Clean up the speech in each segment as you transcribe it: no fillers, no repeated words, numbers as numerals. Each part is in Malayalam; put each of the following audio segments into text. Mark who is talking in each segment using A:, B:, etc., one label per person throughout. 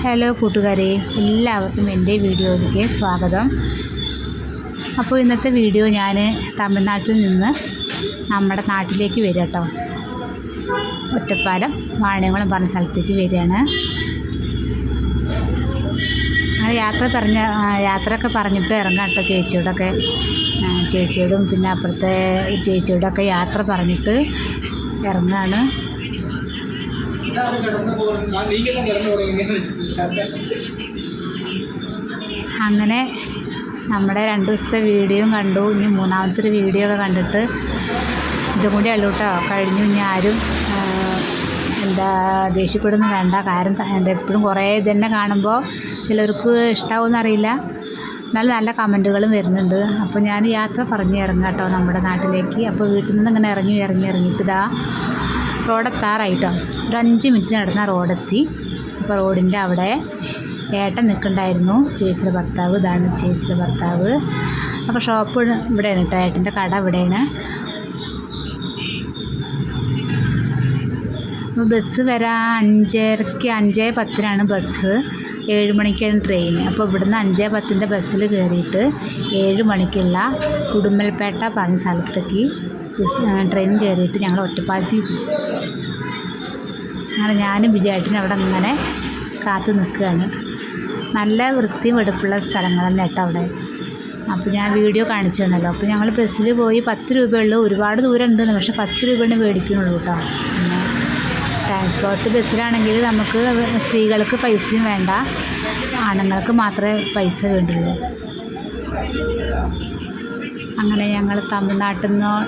A: ഹലോ കൂട്ടുകാരെ, എല്ലാവർക്കും എൻ്റെ വീഡിയോയിലേക്ക് സ്വാഗതം. അപ്പോൾ ഇന്നത്തെ വീഡിയോ ഞാൻ തമിഴ്നാട്ടിൽ നിന്ന് നമ്മുടെ നാട്ടിലേക്ക് വരിക കേട്ടോ. ഒറ്റപ്പാലം വാണിയംകുളം പറഞ്ഞ സ്ഥലത്തേക്ക് വരികയാണ്. അങ്ങനെ യാത്രയൊക്കെ പറഞ്ഞിട്ട് ഇറങ്ങാം കേട്ടോ. ചേച്ചിയോടും പിന്നെ അപ്പുറത്തെ ചേച്ചിയോടൊക്കെ യാത്ര പറഞ്ഞിട്ട് ഇറങ്ങാണ്. അങ്ങനെ നമ്മുടെ 2 ദിവസത്തെ വീഡിയോയും കണ്ടു. ഇനി മൂന്നാമത്തെ ഒരു വീഡിയോ ഒക്കെ കണ്ടിട്ട് ഇതും കൂടി ഉള്ളൂ കേട്ടോ. കഴിഞ്ഞു. ഇനി ആരും ദേഷ്യപ്പെടുന്നു വേണ്ട. കാരണം എപ്പോഴും കുറേ ഇതന്നെ കാണുമ്പോൾ ചിലർക്ക് ഇഷ്ടാവുമെന്നറിയില്ല. നല്ല കമൻറ്റുകളും വരുന്നുണ്ട്. അപ്പോൾ ഞാൻ യാത്ര പറഞ്ഞ് ഇറങ്ങാം കേട്ടോ നമ്മുടെ നാട്ടിലേക്ക്. അപ്പോൾ വീട്ടിൽ നിന്ന് ഇങ്ങനെ ഇറങ്ങിയിട്ട് ഇതാ റോഡെത്താറായിട്ടോ. ഒരു 5 മിനിറ്റ് നടന്ന റോഡെത്തി. അപ്പോൾ റോഡിൻ്റെ അവിടെ ഏട്ടൻ നിൽക്കുന്നുണ്ടായിരുന്നു, ചേച്ചിയുടെ ഭർത്താവ്. ഇതാണ് ചേച്ചിയുടെ ഭർത്താവ്. അപ്പോൾ ഷോപ്പ് ഇവിടെയാണ് കേട്ടോ, ഏട്ടൻ്റെ കട ഇവിടെയാണ്. അപ്പോൾ ബസ് വരാൻ 5:10 ബസ്, 7 മണിക്കാണ് ട്രെയിൻ. അപ്പോൾ ഇവിടുന്ന് 5:10 ബസ്സിൽ കയറിയിട്ട് 7 മണിക്കുള്ള ഉടുമ്പൽപേട്ട പറഞ്ഞ സ്ഥലത്തേക്ക് ട്രെയിൻ കയറിയിട്ട് ഞങ്ങൾ ഒറ്റപ്പാലത്തിൽ പോയി. അങ്ങനെ ഞാനും വിജയേട്ടനും അവിടെ ഇങ്ങനെ കാത്തു നിൽക്കുകയാണ്. നല്ല വൃത്തിയും വെടുപ്പുള്ള സ്ഥലങ്ങൾ തന്നെ കേട്ടോ അവിടെ. അപ്പോൾ ഞാൻ വീഡിയോ കാണിച്ചു തന്നല്ലോ. അപ്പോൾ ഞങ്ങൾ ബസ്സിൽ പോയി 10 രൂപയുള്ളൂ. ഒരുപാട് ദൂരം ഉണ്ടെന്ന്, പക്ഷേ 10 രൂപയാണ് മേടിക്കുന്നുള്ളൂ കേട്ടോ. പിന്നെ ട്രാൻസ്പോർട്ട് ബസ്സിലാണെങ്കിൽ നമുക്ക് സ്ത്രീകൾക്ക് പൈസയും വേണ്ട, ആണുങ്ങൾക്ക് മാത്രമേ പൈസ വേണ്ടുള്ളൂ. അങ്ങനെ ഞങ്ങൾ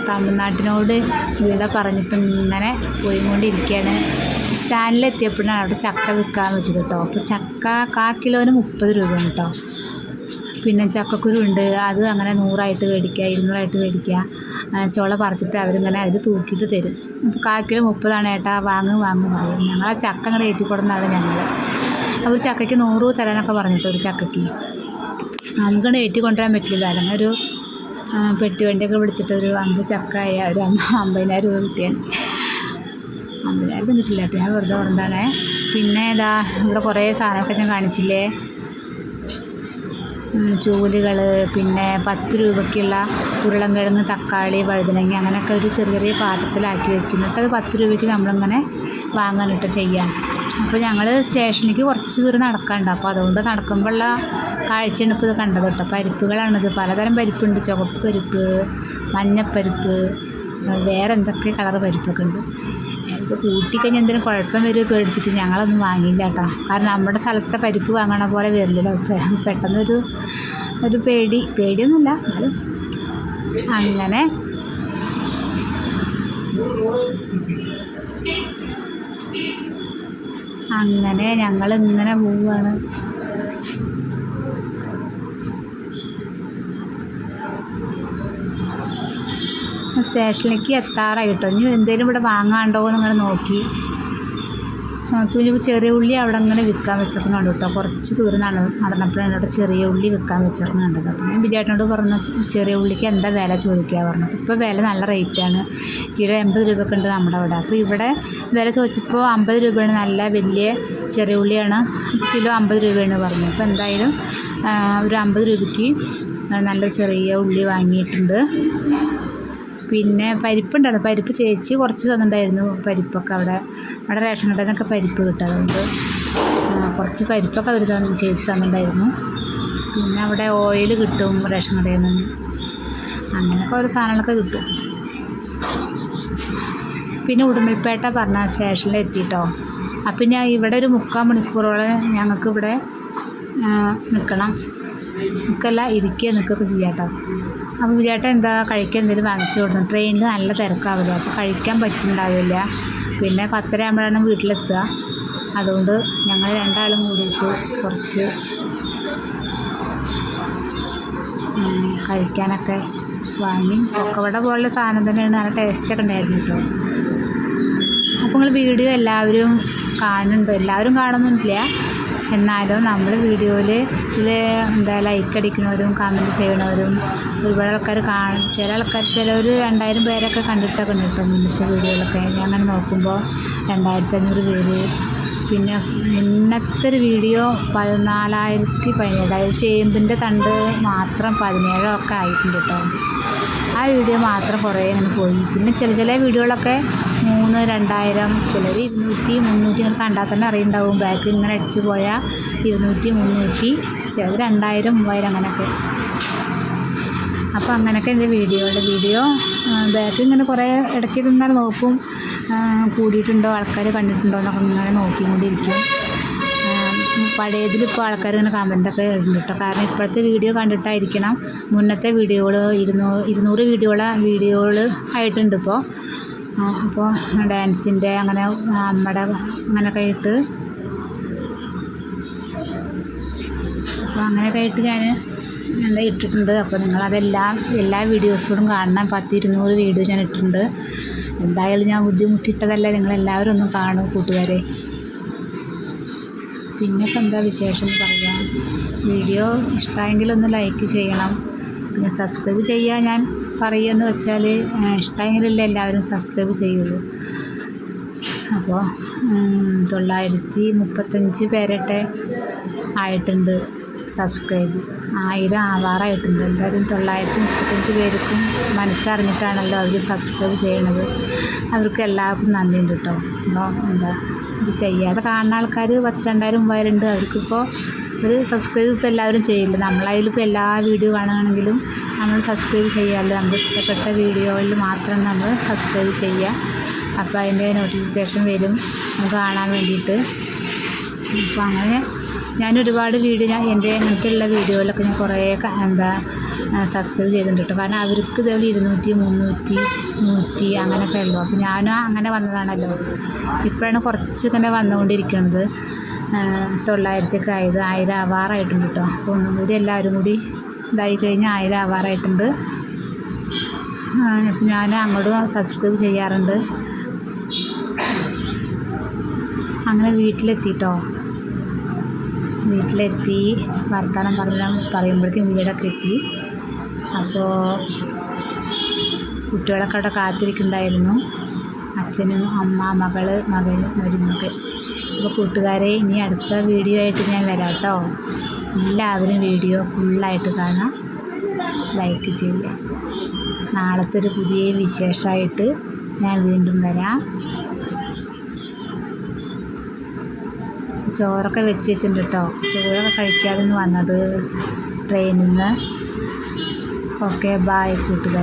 A: തമിഴ്നാട്ടിനോട് വിട പറഞ്ഞിട്ട് ഇങ്ങനെ പോയിക്കൊണ്ടിരിക്കുകയാണ്. സ്റ്റാൻഡിലെത്തിയപ്പോഴാണ് അവിടെ ചക്ക വിൽക്കാൻ വെച്ചത് കേട്ടോ. അപ്പോൾ ചക്ക 1/4 കിലോന് 30 രൂപയാണ് കേട്ടോ. പിന്നെ ചക്കക്കുരു ഉണ്ട്, അത് അങ്ങനെ 100 മേടിക്കുക, 200 മേടിക്കുക. ചുള പറിച്ചിട്ട് അവരിങ്ങനെ അതിൽ തൂക്കിയിട്ട് തരും. അപ്പോൾ 1/4 കിലോ 30 ഏട്ടാ, വാങ്ങ് പറയും. ഞങ്ങൾ ആ ചക്ക അങ്ങോട്ട് ഏറ്റിക്കൊടുന്നതാണ് ഞങ്ങൾ. അപ്പോൾ ഒരു ചക്കയ്ക്ക് 100 തരാനൊക്കെ പറഞ്ഞിട്ട് ഒരു ചക്കയ്ക്ക് നമുക്കങ്ങോട്ട് ഏറ്റിക്കൊണ്ടുവരാൻ പറ്റില്ല. അല്ലെങ്കിൽ ഒരു പെട്ടി വണ്ടിയൊക്കെ വിളിച്ചിട്ട് ഒരു 5 ചക്ക ഒരു 50,000 രൂപ കിട്ടിയാൽ. 50,000 കിട്ടില്ല, ഞാൻ വെറുതെ പറഞ്ഞതാണ്. പിന്നെ ഇതാ ഇവിടെ കുറേ സാധനമൊക്കെ ഞാൻ കാണിച്ചില്ലേ, ചൂലുകൾ, പിന്നെ 10 രൂപയ്ക്കുള്ള ഉരുളൻകിഴങ്ങ്, തക്കാളി, വഴുതനങ്ങ അങ്ങനെയൊക്കെ ഒരു ചെറിയ പാത്രത്തിലാക്കി വെക്കുന്നിട്ട് അത് 10 രൂപയ്ക്ക് നമ്മളിങ്ങനെ വാങ്ങാനിട്ട് ചെയ്യാം. അപ്പോൾ ഞങ്ങൾ സ്റ്റേഷനിലേക്ക് കുറച്ച് ദൂരം നടക്കാനുണ്ട്. അപ്പോൾ അതുകൊണ്ട് നടക്കുമ്പോഴുള്ള കാഴ്ചയാണ് ഇപ്പോൾ ഇത് കണ്ടത് കേട്ടോ. പരിപ്പുകളാണിത്, പലതരം പരിപ്പുണ്ട്. ചുവപ്പ് പരിപ്പ്, മഞ്ഞപ്പരിപ്പ്, വേറെ എന്തൊക്കെ കളർ പരിപ്പൊക്കെ ഉണ്ട്. ഇത് കൂട്ടിക്കഴിഞ്ഞാൽ എന്തെങ്കിലും കുഴപ്പം വരുമോ പേടിച്ചിട്ട് ഞങ്ങളൊന്നും വാങ്ങിയില്ല കേട്ടോ. കാരണം നമ്മുടെ സ്ഥലത്തെ പരിപ്പ് വാങ്ങണ പോലെ വരില്ലല്ലോ. പെട്ടെന്നൊരു പേടിയൊന്നുമില്ല, എന്നാലും അങ്ങനെ ഞങ്ങളിങ്ങനെ പോവുകയാണ്. സ്റ്റേഷനിലേക്ക് എത്താറായി കേട്ടോ. ഇനി എന്തെങ്കിലും ഇവിടെ വാങ്ങാണ്ടോ എന്നിങ്ങനെ നോക്കി. പിന്നെ ചെറിയ ഉള്ളി അവിടെ ഇങ്ങനെ വിൽക്കാൻ വെച്ചിരിക്കുന്നുണ്ട് കേട്ടോ. കുറച്ച് ദൂരം നടന്നപ്പോഴാണ് അവിടെ ചെറിയ ഉള്ളി വിൽക്കാൻ വെച്ചിരിക്കുന്നുണ്ട്. അപ്പോൾ ഞാൻ വിജയേട്ടനോട് പറഞ്ഞു ചെറിയ ഉള്ളിക്ക് എന്താ വില ചോദിക്കുക പറഞ്ഞത്. ഇപ്പോൾ വില നല്ല റേറ്റാണ്, കിലോ 80 രൂപയൊക്കെ ഉണ്ട് നമ്മുടെ അവിടെ. അപ്പോൾ ഇവിടെ വില ചോദിച്ചപ്പോൾ 50 രൂപയാണ്. നല്ല വലിയ ചെറിയ ഉള്ളിയാണ്, കിലോ 50 രൂപയാണ് പറഞ്ഞു. അപ്പോൾ എന്തായാലും ഒരു 50 രൂപയ്ക്ക് നല്ല ചെറിയ ഉള്ളി വാങ്ങിയിട്ടുണ്ട്. പിന്നെ പരിപ്പുണ്ടായിരുന്നു, പരിപ്പ് ചേച്ചി കുറച്ച് തന്നിട്ടുണ്ടായിരുന്നു. പരിപ്പൊക്കെ അവിടെ റേഷൻ കടയിൽ നിന്നൊക്കെ പരിപ്പ് കിട്ടും, അതുകൊണ്ട് കുറച്ച് പരിപ്പൊക്കെ അവർ ചേച്ചി തന്നിട്ടുണ്ടായിരുന്നു. പിന്നെ അവിടെ ഓയിൽ കിട്ടും റേഷൻ കടയിൽ നിന്ന്, അങ്ങനെയൊക്കെ ഓരോ സാധനങ്ങളൊക്കെ കിട്ടും. പിന്നെ ഉടുമ്പൽപേട്ട പറഞ്ഞ സ്റ്റേഷനിൽ എത്തിയിട്ടോ. അപ്പം ഞാൻ ഇവിടെ ഒരു 3/4 മണിക്കൂറോളം ഞങ്ങൾക്ക് ഇവിടെ നിൽക്കണം. നിൽക്കുകയൊക്കെ ചെയ്യാം കേട്ടോ. അപ്പോൾ വിചാരിച്ച എന്താ കഴിക്കാൻ എന്തെങ്കിലും വാങ്ങിച്ചു കൊടുക്കണം. ട്രെയിനിൽ നല്ല തിരക്കാവില്ല, അപ്പോൾ കഴിക്കാൻ പറ്റുന്നുണ്ടാവില്ല. പിന്നെ 10:30 ആകുമ്പോഴാണ് വീട്ടിലെത്തുക. അതുകൊണ്ട് ഞങ്ങൾ 2 ആളും കൂടിയിട്ട് കുറച്ച് കഴിക്കാനൊക്കെ വാങ്ങി. പൊക്കവട പോലുള്ള സാധനം തന്നെയാണ്, നല്ല ടേസ്റ്റൊക്കെ ഉണ്ടായിരുന്നു കേട്ടോ. അപ്പോൾ നിങ്ങൾ വീഡിയോ എല്ലാവരും കാണുന്നുണ്ടോ? എല്ലാവരും കാണുന്നില്ല, എന്നാലും നമ്മൾ വീഡിയോയിൽ ലൈക്ക് അടിക്കുന്നവരും കമൻറ്റ് ചെയ്യണവരും ഒരുപാട് ആൾക്കാർ ചിലർ 2000 പേരൊക്കെ കണ്ടിട്ടൊക്കെ ഉണ്ട് കേട്ടോ. മുന്നത്തെ വീഡിയോയിലൊക്കെ ഞാൻ അങ്ങനെ നോക്കുമ്പോൾ 2500 പേര്, പിന്നെ ഇന്നത്തെ ഒരു വീഡിയോ 14,017 ചേമ്പിൻ്റെ തണ്ട് മാത്രം 17 ഒക്കെ ആയിട്ടുണ്ട് കേട്ടോ. ആ വീഡിയോ മാത്രം കുറേ ഇങ്ങനെ പോയി. പിന്നെ ചില വീഡിയോകളൊക്കെ 3, 2000, ചിലർ 200, 300 ഇങ്ങനെ കണ്ടാൽ തന്നെ അറിയുണ്ടാവും. ബാക്ക് ഇങ്ങനെ അടിച്ച് പോയാൽ 200, 300, ചിലത് 2000, 3000 അങ്ങനെയൊക്കെ. അപ്പോൾ അങ്ങനെയൊക്കെ എൻ്റെ വീഡിയോ ബാക്ക് ഇങ്ങനെ കുറേ ഇടയ്ക്കൊക്കെ ഇങ്ങനെ നോക്കും, കൂടിയിട്ടുണ്ടോ, ആൾക്കാർ കണ്ടിട്ടുണ്ടോ എന്നൊക്കെ ഇങ്ങനെ നോക്കിക്കൊണ്ടിരിക്കും. പഴയതിലിപ്പോൾ ആൾക്കാർ ഇങ്ങനെ കമൻറ്റൊക്കെ ഇടുന്നുണ്ട് കേട്ടോ. കാരണം ഇപ്പോഴത്തെ വീഡിയോ കണ്ടിട്ടായിരിക്കണം. മുന്നത്തെ വീഡിയോകൾ 200 വീഡിയോകൾ ആയിട്ടുണ്ട് ഇപ്പോൾ. അപ്പോൾ ഡാൻസിൻ്റെ അങ്ങനെ നമ്മുടെ അങ്ങനെയൊക്കെ ആയിട്ട്, അപ്പോൾ അങ്ങനെയൊക്കെ ആയിട്ട് ഞാൻ എന്താ ഇട്ടിട്ടുണ്ട്. അപ്പോൾ നിങ്ങളതെല്ലാം എല്ലാ വീഡിയോസിലും കാണണം. 10-200 വീഡിയോ ഞാൻ ഇട്ടിട്ടുണ്ട്. എന്തായാലും ഞാൻ ബുദ്ധിമുട്ടിട്ടതല്ല, നിങ്ങളെല്ലാവരും ഒന്ന് കാണും കൂട്ടുകാരെ. പിന്നെ ഇപ്പം എന്താ വിശേഷം എന്ന് പറയാം. വീഡിയോ ഇഷ്ടമായെങ്കിലൊന്ന് ലൈക്ക് ചെയ്യണം, പിന്നെ സബ്സ്ക്രൈബ് ചെയ്യാൻ ഞാൻ പറയുമെന്ന് വെച്ചാൽ ഇഷ്ടമെങ്കിലല്ലേ എല്ലാവരും സബ്സ്ക്രൈബ് ചെയ്യുള്ളൂ. അപ്പോൾ 935 പേരട്ടെ ആയിട്ടുണ്ട് സബ്സ്ക്രൈബ്. 1000 ആവാറായിട്ടുണ്ട്. എന്തായാലും 935 പേർക്കും മനസ്സറിഞ്ഞിട്ടാണല്ലോ അവർ സബ്സ്ക്രൈബ് ചെയ്യണത്. അവർക്ക് എല്ലാവർക്കും നന്ദിയുണ്ട് കേട്ടോ. അപ്പോൾ എന്താ ഇത് ചെയ്യാതെ കാണുന്ന ആൾക്കാർ 10,000, 2000 ഉണ്ട്. അവർക്കിപ്പോൾ ഒരു സബ്സ്ക്രൈബ് ഇപ്പോൾ എല്ലാവരും ചെയ്യില്ല. നമ്മളതിലിപ്പോൾ എല്ലാ വീഡിയോ കാണുകയാണെങ്കിലും നമ്മൾ സബ്സ്ക്രൈബ് ചെയ്യാമല്ലോ. നമുക്ക് ഇഷ്ടപ്പെട്ട വീഡിയോകളിൽ മാത്രം നമ്മൾ സബ്സ്ക്രൈബ് ചെയ്യുക. അപ്പോൾ അതിൻ്റെ നോട്ടിഫിക്കേഷൻ വരും നമുക്ക് കാണാൻ വേണ്ടിയിട്ട്. അപ്പോൾ അങ്ങനെ ഞാൻ ഒരുപാട് വീഡിയോ എൻ്റെ അങ്ങനത്തെയുള്ള വീഡിയോയിലൊക്കെ ഞാൻ കുറേ സബ്സ്ക്രൈബ് ചെയ്തിട്ടുണ്ട് കേട്ടോ. കാരണം അവർക്ക് ഇതേപോലെ 200, 300, 100 അങ്ങനെയൊക്കെ ഉള്ളൂ. അപ്പോൾ ഞാനും അങ്ങനെ വന്നതാണല്ലോ. ഇപ്പോഴാണ് കുറച്ചിങ്ങനെ വന്നുകൊണ്ടിരിക്കുന്നത്. 900 ആയത്. 1000 ആവാറായിട്ടുണ്ട് കേട്ടോ. അപ്പോൾ ഒന്നും കൂടി എല്ലാവരും കൂടി ഇതായി കഴിഞ്ഞാൽ 1000 ആവാറായിട്ടുണ്ട്. അപ്പോൾ ഞാൻ അങ്ങോട്ട് സബ്സ്ക്രൈബ് ചെയ്യാറുണ്ട്. അങ്ങനെ വീട്ടിലെത്തിയിട്ടോ. വീട്ടിലെത്തി വർത്തമാനം പറയുമ്പോഴേക്കും വീടൊക്കെ എത്തി. അപ്പോൾ കുട്ടികളൊക്കെ അവിടെ കാത്തിരിക്കുന്നുണ്ടായിരുന്നു. അച്ഛനും അമ്മ, മകൾ, മരുമകൾ. അപ്പോൾ കൂട്ടുകാരെ, ഇനി അടുത്ത വീഡിയോ ആയിട്ട് ഞാൻ വരാം കേട്ടോ. എല്ലാവരും വീഡിയോ ഫുള്ളായിട്ട് കാണാം, ലൈക്ക് ചെയ്യുക. നാളത്തെ ഒരു പുതിയ വിശേഷമായിട്ട് ഞാൻ വീണ്ടും വരാം. ചോറൊക്കെ വെച്ച് വെച്ചിട്ടുണ്ട് കേട്ടോ. ചോറൊക്കെ കഴിക്കാതെ വന്നത് ട്രെയിനിൽ നിന്ന്. ഓക്കെ, ബായ് കൂട്ടുകാരെ.